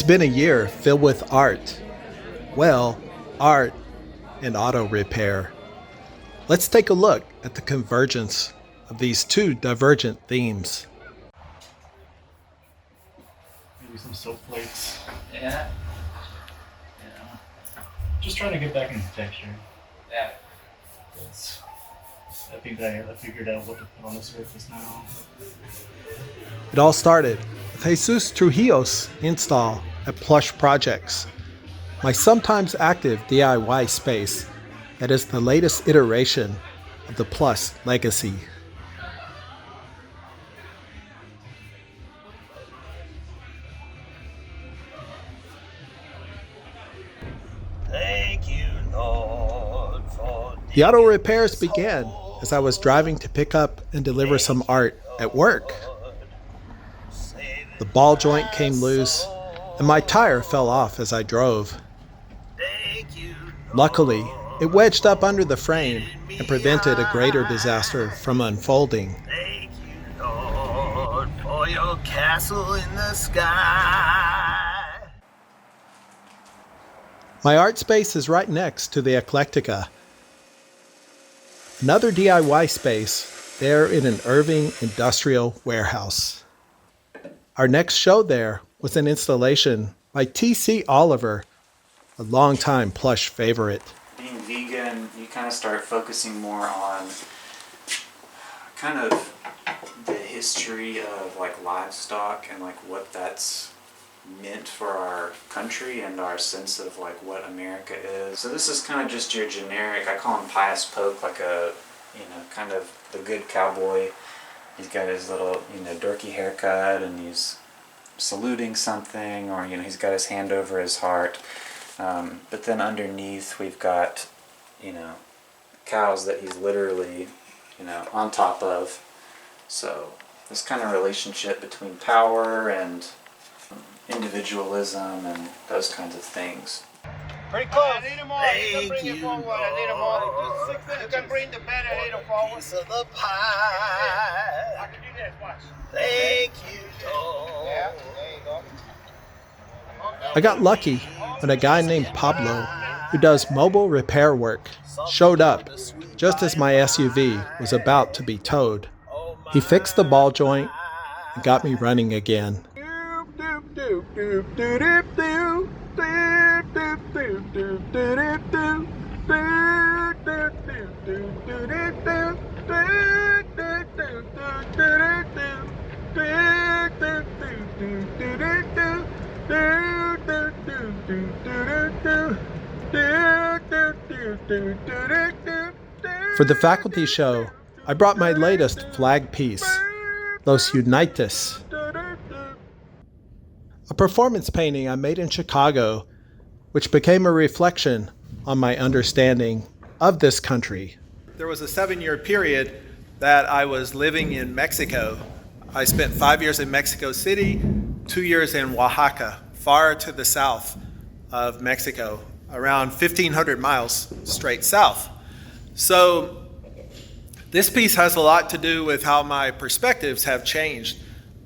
been a year filled with art. Well, art and auto repair. Let's take a look at the convergence of these two divergent themes. Maybe some soap plates. Yeah. Just trying to get back into texture. Yeah. I think I figured out what to put on the surface now. It all started with Jesús Trujillo's install at Plush Projects, my sometimes active DIY space that is the latest iteration of the Plush legacy. Thank you, Lord, for The auto repairs began as I was driving to pick up and deliver some art at work. The ball joint came loose and my tire fell off as I drove. Luckily, it wedged up under the frame and prevented a greater disaster from unfolding. Thank you, Lord, for your castle in the sky. My art space is right next to the Eclectica, another DIY space there in an Irving industrial warehouse. Our next show there was an installation by T.C. Oliver, a longtime Plush favorite. Being vegan, you kind of start focusing more on kind of the history of like livestock and like what that's meant for our country and our sense of like what America is. So this is kind of just your generic, I call him Pious Poke, like a, kind of the good cowboy. He's got his little, dorky haircut and he's saluting something, or, he's got his hand over his heart. But then underneath we've got, cows that he's literally, on top of. So this kind of relationship between power and individualism and those kinds of things. Pretty close. I need them all. You can bring it forward. I need them all. Just 6 You can bring the bed and need them forward. Piece of the pie. I can do this. Watch. Thank you, Lord. Yeah, there you go. I got lucky when a guy named Pablo, who does mobile repair work, showed up just as my SUV was about to be towed. He fixed the ball joint and got me running again. For the faculty show, I brought my latest flag piece, Los Yunaites, a performance painting I made in Chicago, which became a reflection on my understanding of this country. There was a 7-year period that I was living in Mexico. I spent 5 years in Mexico City, 2 years in Oaxaca, far to the south of Mexico, around 1,500 miles straight south. So this piece has a lot to do with how my perspectives have changed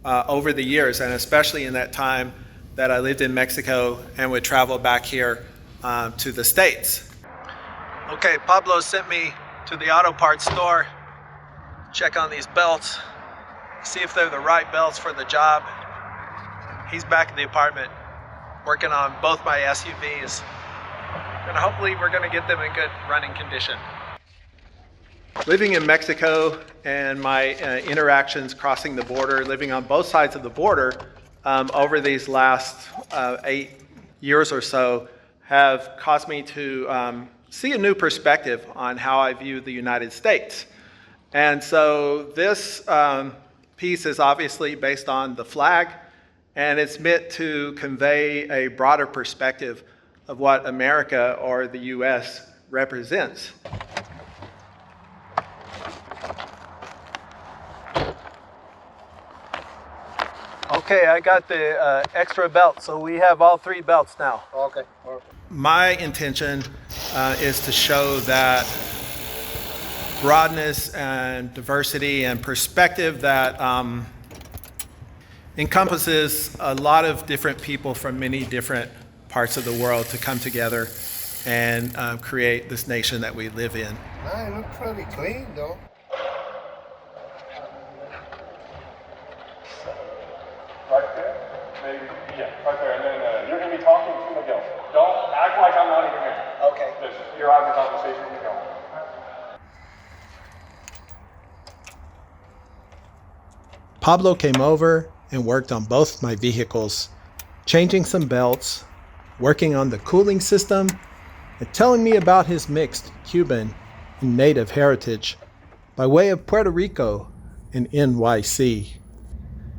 over the years, and especially in that time that I lived in Mexico and would travel back here to the States. Okay, Pablo sent me to the auto parts store, check on these belts, see if they're the right belts for the job. He's back in the apartment working on both my SUVs, and hopefully we're going to get them in good running condition. Living in Mexico and my interactions crossing the border, living on both sides of the border over these last 8 years or so have caused me to see a new perspective on how I view the United States. And so this piece is obviously based on the flag, and it's meant to convey a broader perspective of what America or the U.S. represents. Okay, I got the extra belt, so we have all 3 belts now. Okay. My intention is to show that broadness and diversity and perspective that encompasses a lot of different people from many different parts of the world to come together and create this nation that we live in. It looks pretty clean though. Right there? Maybe, yeah, right there. And then you're going to be talking to somebody else. Don't act like I'm not even here. Okay. Just, you're having a conversation with me. Pablo came over and worked on both my vehicles, changing some belts, working on the cooling system, and telling me about his mixed Cuban and native heritage by way of Puerto Rico and NYC.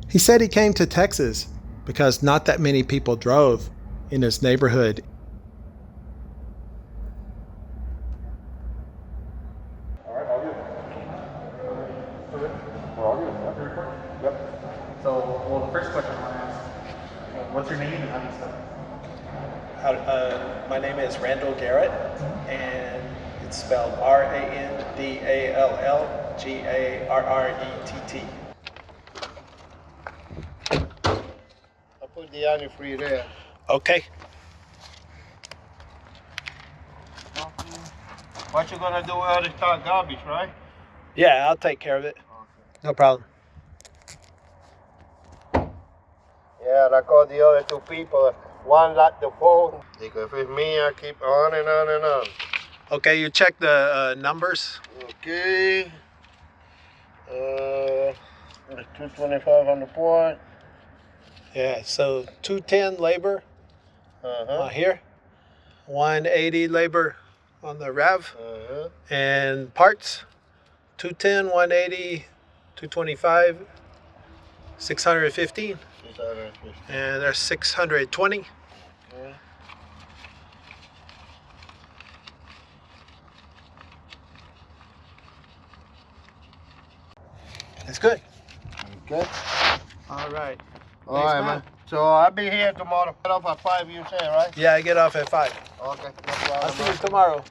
He said he came to Texas because not that many people drove in his neighborhood. All right, all good. We're all good. Yep. So, well, the first question I want to ask, what's your name and how do you spell it? My name is Randall Garrett, and it's spelled RandallGarrett. I put the antifreeze there. Okay. What you gonna do with all this top garbage, right? Yeah, I'll take care of it. No problem. Yeah, I called the other two people. One locked the phone. Because if it's me, I keep on and on and on. Okay, you check the numbers. Okay. It's 225 on the port. Yeah, so 210 labor here, 180 labor on the rev, and parts 210, 180, 225, 615, 650. and there's 620. Okay. That's good. Okay. All right. All right, man. So I'll be here tomorrow. Get off at 5, you say, right? Yeah, I get off at 5. Okay. No problem. I'll see you tomorrow.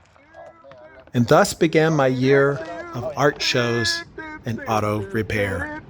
And thus began my year of art shows and auto repair.